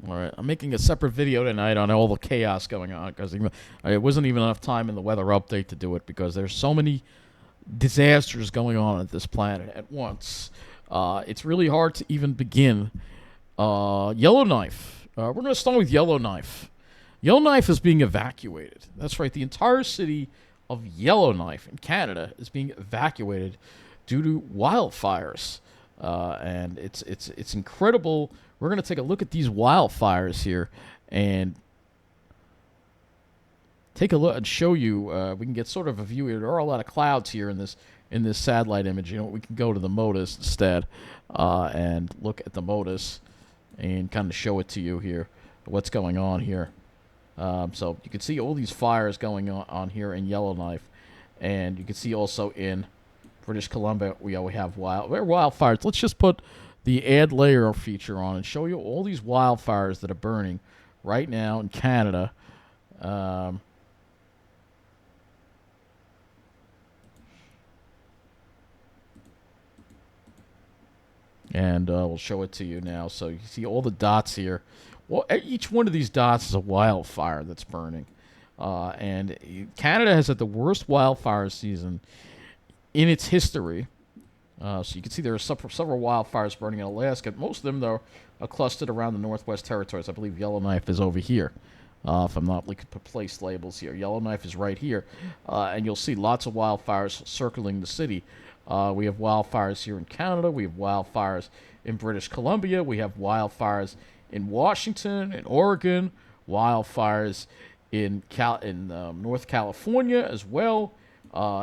All right, I'm making a separate video tonight on all the chaos going on because it wasn't even enough time in the weather update to do it because there's so many disasters going on at this planet at once. It's really hard to even begin. Yellowknife. We're going to start with Yellowknife. Yellowknife is being evacuated. That's right. The entire city of Yellowknife in Canada is being evacuated due to wildfires, and it's incredible. We're going to take a look at these wildfires here and take a look and show you. We can get sort of a view here. There are a lot of clouds here in this satellite image. You know, we can go to the MODIS instead and look at the MODIS and kind of show it to you here. What's going on here? So you can see all these fires going on here in Yellowknife, and you can see also in British Columbia we have wildfires. Let's just put the add layer feature on and show you all these wildfires that are burning right now in Canada. And we'll show it to you now. So you see all the dots here. Well, each one of these dots is a wildfire that's burning. And Canada has had the worst wildfire season in its history. So you can see there are several wildfires burning in Alaska. Most of them, though, are clustered around the Northwest Territories. I believe Yellowknife is over here. If I'm not looking to place labels here. Yellowknife is right here. And you'll see lots of wildfires circling the city. We have wildfires here in Canada. We have wildfires in British Columbia. We have wildfires in Washington, in Oregon, wildfires in North California as well.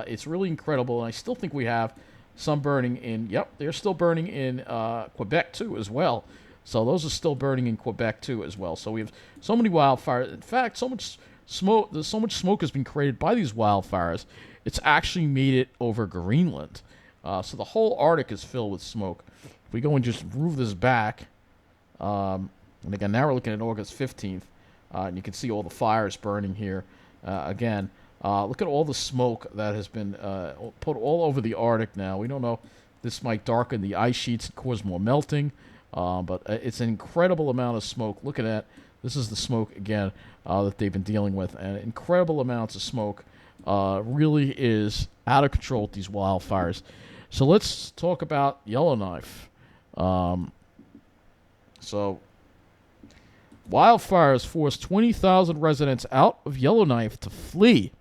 It's really incredible, and I still think we have some burning in. Yep, they're still burning in Quebec too as well. So those are still burning in Quebec too as well. So we have so many wildfires. In fact, so much smoke. There's so much smoke has been created by these wildfires. It's actually made it over Greenland. So the whole Arctic is filled with smoke. If we go and just move this back. And again, now we're looking at August 15th, and you can see all the fires burning here. Again, look at all the smoke that has been put all over the Arctic now. We don't know. This might darken the ice sheets and cause more melting, but it's an incredible amount of smoke. Look at that. This is the smoke, again, that they've been dealing with. And incredible amounts of smoke really is out of control with these wildfires. So let's talk about Yellowknife. So wildfires forced 20,000 residents out of Yellowknife to flee.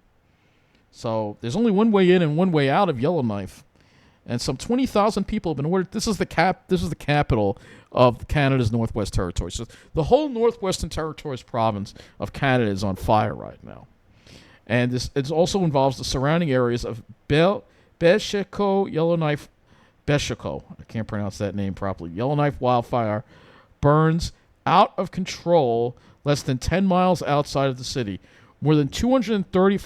So there's only one way in and one way out of Yellowknife, and some 20,000 people have been ordered. This is the capital of Canada's Northwest Territories. So the whole Northwestern Territories province of Canada is on fire right now, and it also involves the surrounding areas of Becheco, Yellowknife, Becheco. I can't pronounce that name properly. Yellowknife wildfire burns out of control less than 10 miles outside of the city. More than 230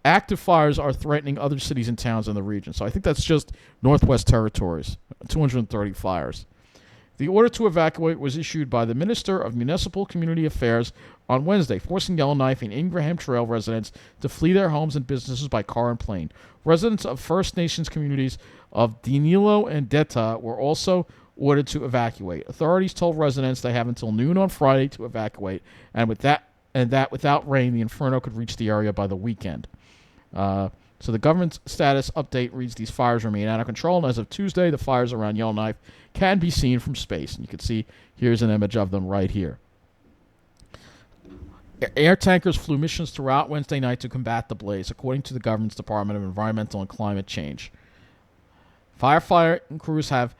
active fires are threatening other cities and towns in the region. So I think that's just Northwest Territories, 230 fires. The order to evacuate was issued by the Minister of Municipal Community Affairs on Wednesday, forcing Yellowknife and Ingraham Trail residents to flee their homes and businesses by car and plane. Residents of First Nations communities of Dinilo and Deta were also ordered to evacuate. Authorities told residents they have until noon on Friday to evacuate, and without rain, the inferno could reach the area by the weekend. So the government's status update reads these fires remain out of control, and as of Tuesday, the fires around Yellowknife can be seen from space. And you can see here's an image of them right here. Air tankers flew missions throughout Wednesday night to combat the blaze, according to the government's Department of Environmental and Climate Change. Firefighting crews have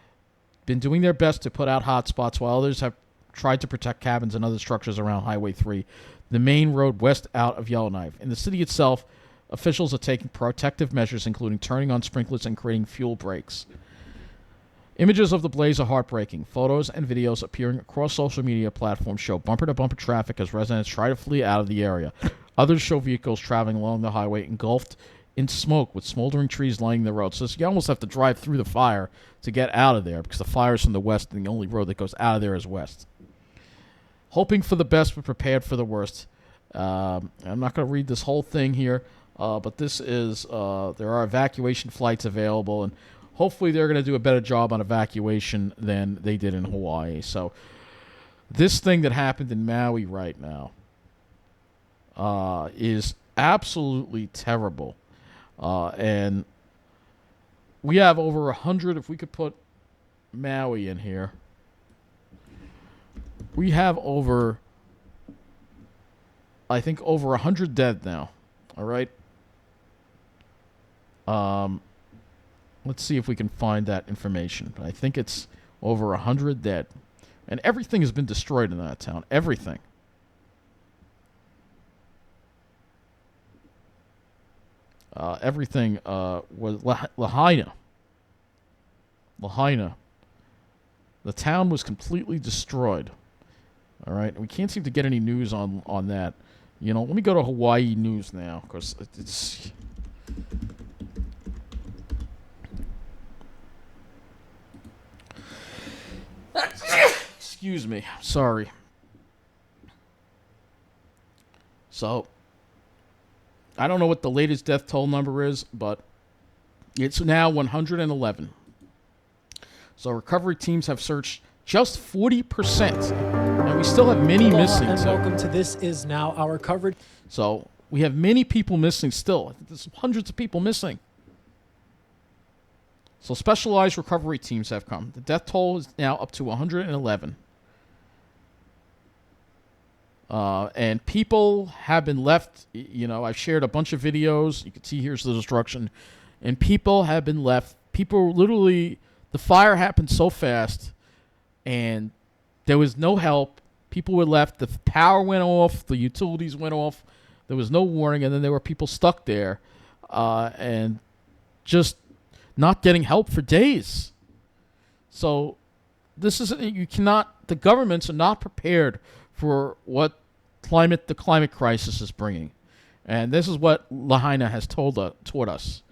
been doing their best to put out hotspots, while others have tried to protect cabins and other structures around Highway 3, the main road west out of Yellowknife. In the city itself, officials are taking protective measures, including turning on sprinklers and creating fuel breaks. Images of the blaze are heartbreaking. Photos and videos appearing across social media platforms show bumper-to-bumper traffic as residents try to flee out of the area. Others show vehicles traveling along the highway engulfed in smoke with smoldering trees lining the road. So you almost have to drive through the fire to get out of there because the fire's from the west and the only road that goes out of there is west. Hoping for the best but prepared for the worst. I'm not going to read this whole thing here, but this is there are evacuation flights available, and hopefully they're going to do a better job on evacuation than they did in Hawaii. So This thing that happened in Maui right now is absolutely terrible. And we have over 100, if we could put Maui in here, we have over, I think, over 100 dead now. All right? Let's see if we can find that information. I think it's over 100 dead. And everything has been destroyed in that town. Everything. Everything was Lahaina. Lahaina. The town was completely destroyed. All right? We can't seem to get any news on that. You know, let me go to Hawaii News now, because it's... Excuse me. Sorry. So, I don't know what the latest death toll number is, but it's now 111. So recovery teams have searched just 40%, and we still have many missing. And welcome to This Is Now Our Coverage. So we have many people missing still. I think there's hundreds of people missing. So specialized recovery teams have come. The death toll is now up to 111. And people have been left, you know, I've shared a bunch of videos. You can see here's the destruction. And people have been left. People literally, the fire happened so fast and there was no help. People were left. The power went off. The utilities went off. There was no warning. And then there were people stuck there and just not getting help for days. So this is, you cannot, the governments are not prepared for what the climate crisis is bringing. And this is what Lahaina has taught us,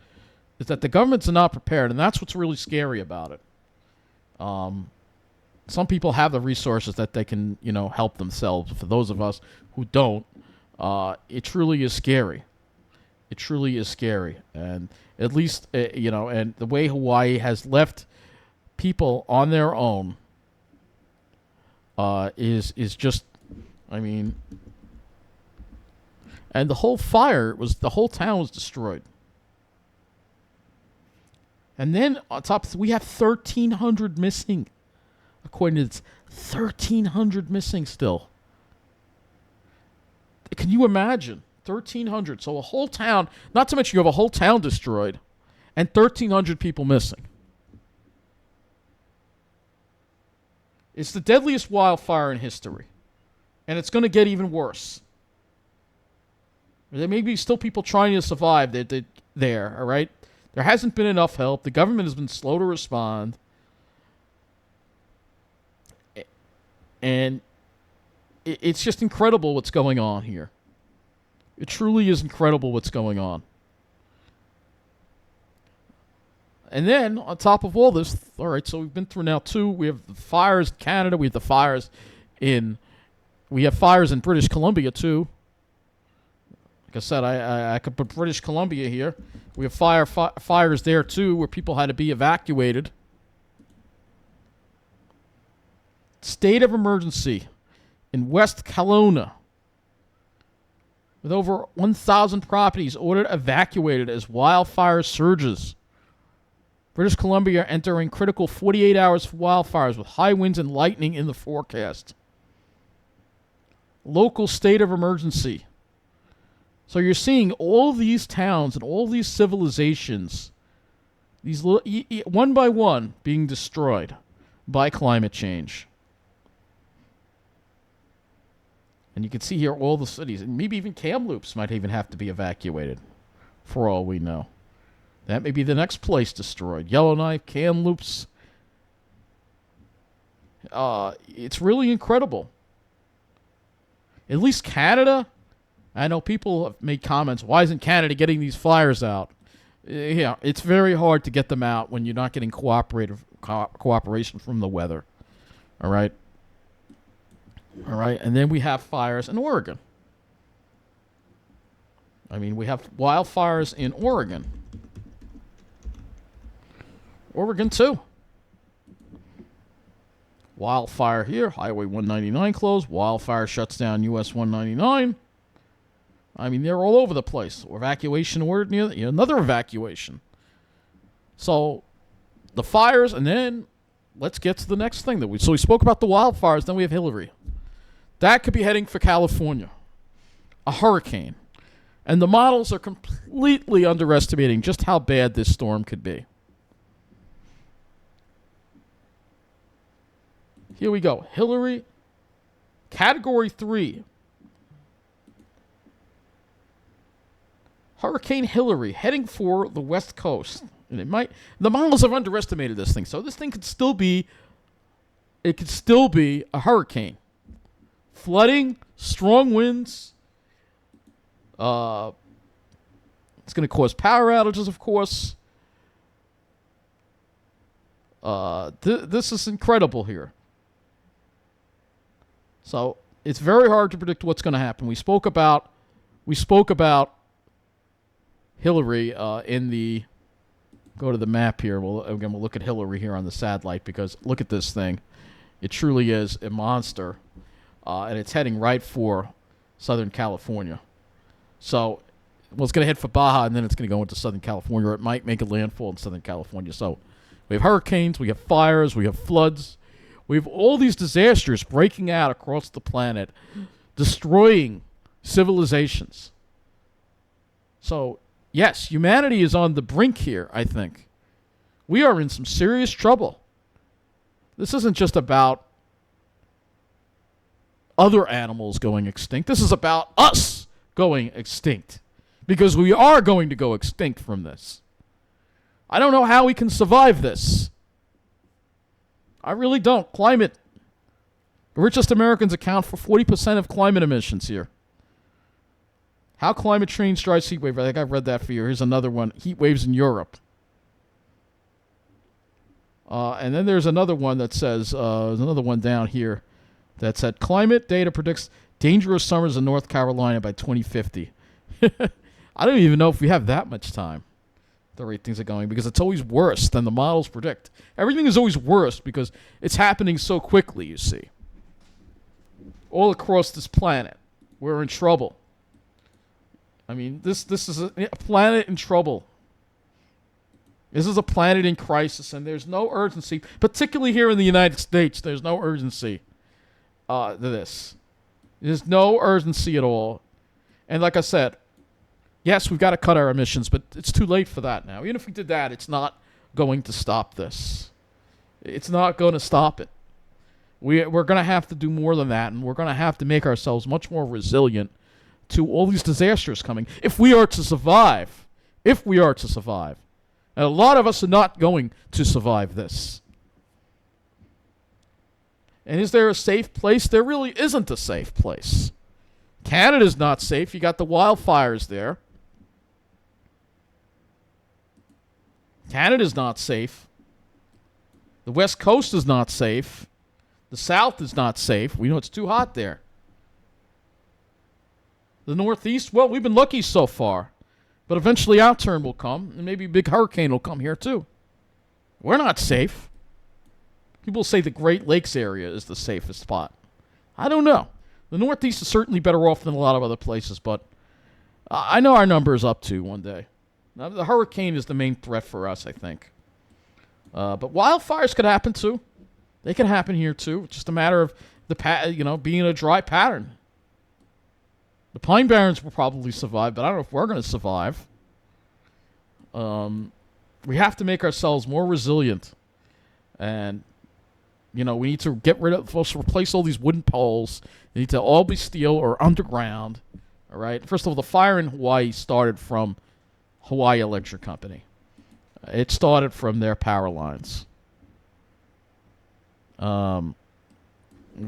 is that the governments are not prepared, and that's what's really scary about it. Some people have the resources that they can, you know, help themselves. For those of us who don't, it truly is scary. It truly is scary. And at least, you know, and the way Hawaii has left people on their own is just, I mean, and the whole the whole town was destroyed. And then on top, we have 1,300 missing. According to this, 1,300 missing still. Can you imagine? 1,300. So a whole town, not to mention you have a whole town destroyed, and 1,300 people missing. It's the deadliest wildfire in history. And it's going to get even worse. There may be still people trying to survive there, all right? There hasn't been enough help. The government has been slow to respond. And it's just incredible what's going on here. It truly is incredible what's going on. And then, on top of all this, all right, so we've been through now we have the fires in Canada, we have the fires in British Columbia, too. Like I said, I could put British Columbia here. We have fires there, too, where people had to be evacuated. State of emergency in West Kelowna, with over 1,000 properties ordered evacuated as wildfire surges. British Columbia entering critical 48 hours for wildfires with high winds and lightning in the forecast. Local state of emergency. So you're seeing all these towns and all these civilizations, these one by one, being destroyed by climate change. And you can see here all the cities, and maybe even Kamloops might even have to be evacuated, for all we know. That may be the next place destroyed. Yellowknife, Kamloops. It's really incredible. At least Canada, I know people have made comments, why isn't Canada getting these fires out? Yeah, it's very hard to get them out when you're not getting cooperation from the weather. All right? All right, and then we have fires in Oregon. I mean, we have wildfires in Oregon. Oregon, too. Wildfire here. Highway 199 closed. Wildfire shuts down US 199. I mean, they're all over the place. Evacuation ordered, another evacuation. So, the fires, and then let's get to the next thing. So we spoke about the wildfires, then we have Hillary. That could be heading for California. A hurricane. And the models are completely underestimating just how bad this storm could be. Here we go. Hillary, Category 3. Hurricane Hillary heading for the West Coast. And the models have underestimated this thing. So this thing could still be a hurricane. Flooding, strong winds. It's going to cause power outages, of course. This is incredible here. So it's very hard to predict what's going to happen. We spoke about Hillary in the. Go to the map here. We'll look at Hillary here on the satellite because look at this thing. It truly is a monster, and it's heading right for Southern California. So, it's going to head for Baja, and then it's going to go into Southern California, or it might make a landfall in Southern California. So, we have hurricanes, we have fires, we have floods. We have all these disasters breaking out across the planet, destroying civilizations. So, yes, humanity is on the brink here, I think. We are in some serious trouble. This isn't just about other animals going extinct. This is about us going extinct. Because we are going to go extinct from this. I don't know how we can survive this. I really don't. Climate. The richest Americans account for 40% of climate emissions here. How climate change drives heat wave. I think I've read that for you. Here's another one. Heat waves in Europe. And then there's another one that says, there's another one down here that said, climate data predicts dangerous summers in North Carolina by 2050. I don't even know if we have that much time. The rate things are going, because it's always worse than the models predict. Everything is always worse because it's happening so quickly, you see. All across this planet, we're in trouble. I mean, this is a planet in trouble. This is a planet in crisis, and there's no urgency, particularly here in the United States. There's no urgency to this. There's no urgency at all. And like I said, yes, we've got to cut our emissions, but it's too late for that now. Even if we did that, it's not going to stop this. It's not going to stop it. We're going to have to do more than that, and we're going to have to make ourselves much more resilient to all these disasters coming if we are to survive. If we are to survive. And a lot of us are not going to survive this. And is there a safe place? There really isn't a safe place. Canada's not safe. You got the wildfires there. Canada's not safe. The West Coast is not safe. The South is not safe. We know it's too hot there. The Northeast, well, we've been lucky so far. But eventually our turn will come, and maybe a big hurricane will come here too. We're not safe. People say the Great Lakes area is the safest spot. I don't know. The Northeast is certainly better off than a lot of other places, but I know our number is up to one day. Now, the hurricane is the main threat for us, I think. But wildfires could happen too. They can happen here too. It's just a matter of being in a dry pattern. The Pine Barrens will probably survive, but I don't know if we're going to survive. We have to make ourselves more resilient. And, we need to replace all these wooden poles. They need to all be steel or underground. All right? First of all, the fire in Hawaii started from Hawaii Electric Company. It started from their power lines. We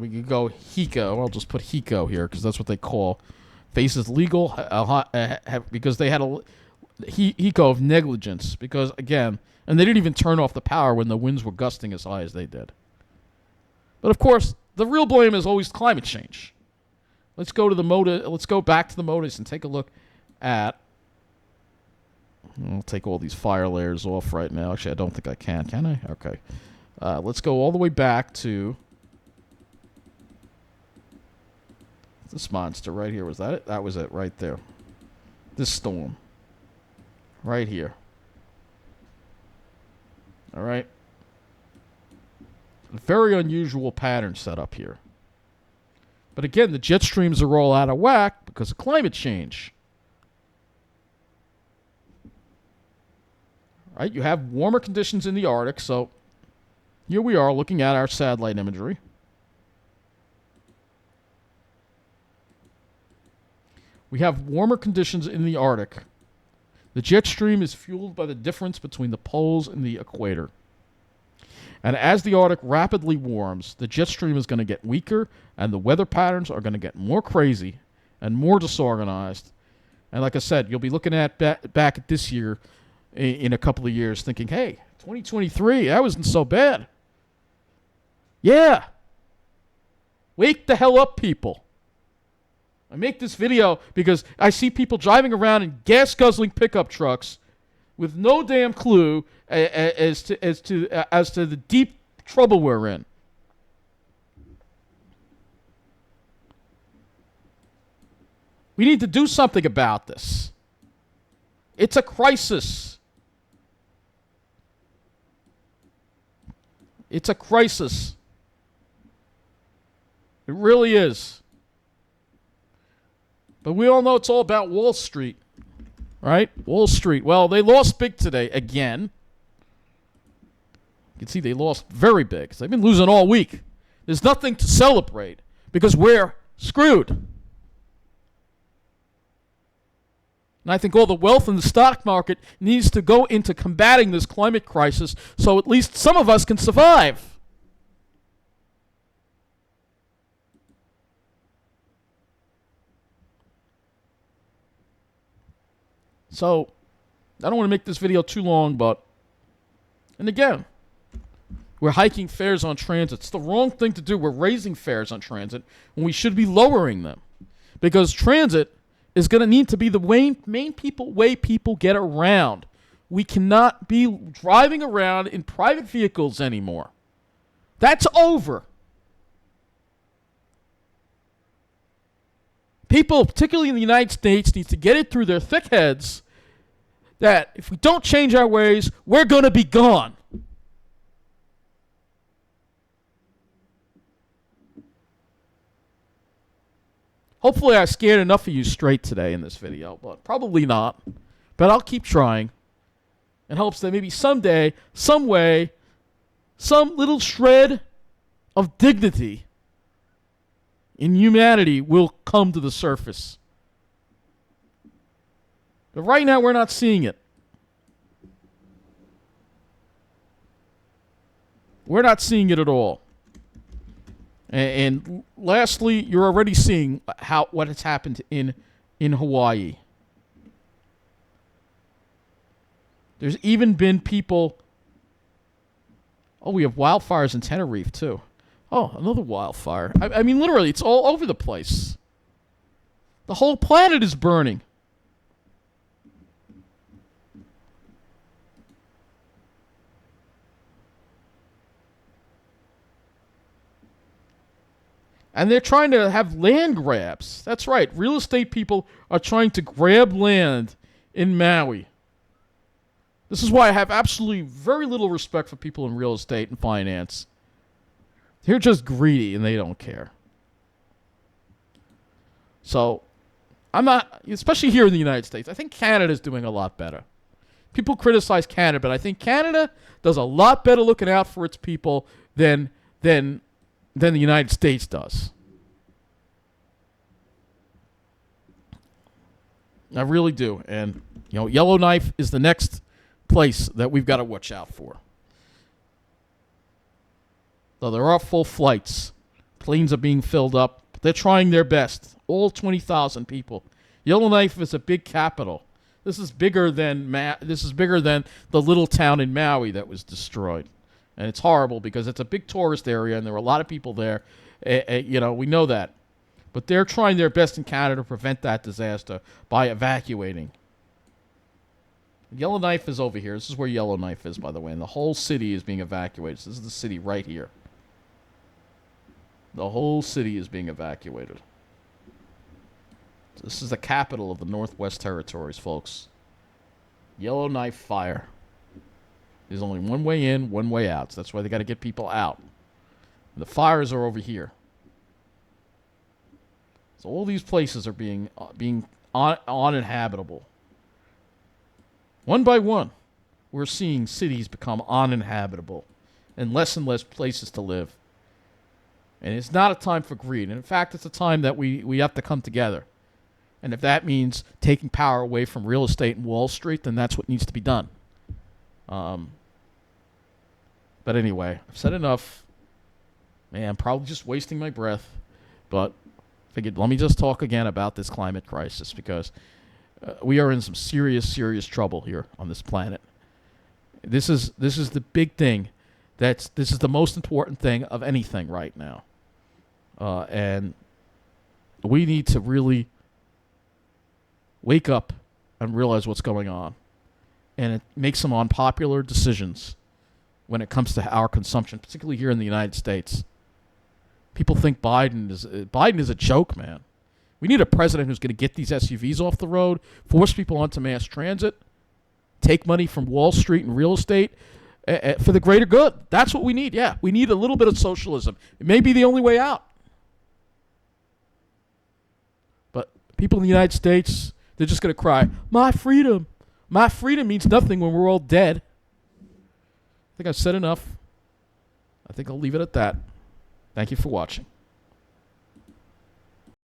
could go HECO. I'll just put HECO here because that's what they call faces legal because they had a HECO of negligence because, again, and they didn't even turn off the power when the winds were gusting as high as they did. But, of course, the real blame is always climate change. Let's go back to the MODIS and take a look at. I'll take all these fire layers off right now. Actually, I don't think I can I? Okay. Let's go all the way back to This monster right here, was that it? That was it right there. This storm. Right here. All right. A very unusual pattern set up here. But again, the jet streams are all out of whack because of climate change. Right? You have warmer conditions in the Arctic, so here we are looking at our satellite imagery. We have warmer conditions in the Arctic. The jet stream is fueled by the difference between the poles and the equator. And as the Arctic rapidly warms, the jet stream is going to get weaker, and the weather patterns are going to get more crazy and more disorganized. And like I said, you'll be looking at back at this year in a couple of years thinking, hey, 2023, that wasn't so bad. Yeah. Wake the hell up, people. I make this video because I see people driving around in gas-guzzling pickup trucks with no damn clue as to the deep trouble we're in. We need to do something about this. It's a crisis. It's a crisis. It really is. But we all know it's all about Wall Street. Right? Wall Street. Well, they lost big today again. You can see they lost very big. They've been losing all week. There's nothing to celebrate because we're screwed. And I think all the wealth in the stock market needs to go into combating this climate crisis so at least some of us can survive. So, I don't want to make this video too long, but, and again, we're hiking fares on transit. It's the wrong thing to do. We're raising fares on transit when we should be lowering them. Because transit is going to need to be the way people get around. We cannot be driving around in private vehicles anymore. That's over. People, particularly in the United States, need to get it through their thick heads that if we don't change our ways, we're going to be gone. Hopefully I scared enough of you straight today in this video, but probably not. But I'll keep trying in hopes that maybe someday, some way, some little shred of dignity in humanity will come to the surface. But right now, we're not seeing it. We're not seeing it at all. And lastly, you're already seeing what has happened in Hawaii. There's even been people. Oh, we have wildfires in Tenerife too. Oh, another wildfire. I mean, literally, it's all over the place. The whole planet is burning. And they're trying to have land grabs. That's right. Real estate people are trying to grab land in Maui. This is why I have absolutely very little respect for people in real estate and finance. They're just greedy and they don't care. So, I'm not, especially here in the United States, I think Canada's doing a lot better. People criticize Canada, but I think Canada does a lot better looking out for its people than the United States does. I really do. And, Yellowknife is the next place that we've got to watch out for. Though there are full flights. Planes are being filled up. They're trying their best. All 20,000 people. Yellowknife is a big capital. This is bigger than the little town in Maui that was destroyed. And it's horrible because it's a big tourist area and there are a lot of people there. We know that. But they're trying their best in Canada to prevent that disaster by evacuating. Yellowknife is over here. This is where Yellowknife is, by the way. And the whole city is being evacuated. So this is the city right here. The whole city is being evacuated. This is the capital of the Northwest Territories, folks. Yellowknife fire. There's only one way in, one way out. So that's why they got to get people out. And the fires are over here. So all these places are being uninhabitable. One by one, we're seeing cities become uninhabitable and less places to live. And it's not a time for greed. And in fact, it's a time that we have to come together. And if that means taking power away from real estate and Wall Street, then that's what needs to be done. But anyway, I've said enough. Man, I'm probably just wasting my breath. But figured, let me just talk again about this climate crisis, because we are in some serious, serious trouble here on this planet. This is the big thing. This is the most important thing of anything right now. And we need to really wake up and realize what's going on, and make some unpopular decisions when it comes to our consumption, particularly here in the United States. People think Biden is a joke, man. We need a president who's going to get these SUVs off the road, force people onto mass transit, take money from Wall Street and real estate for the greater good. That's what we need. Yeah, we need a little bit of socialism. It may be the only way out. But people in the United States, they're just going to cry, my freedom. My freedom means nothing when we're all dead. I think I've said enough. I think I'll leave it at that. Thank you for watching.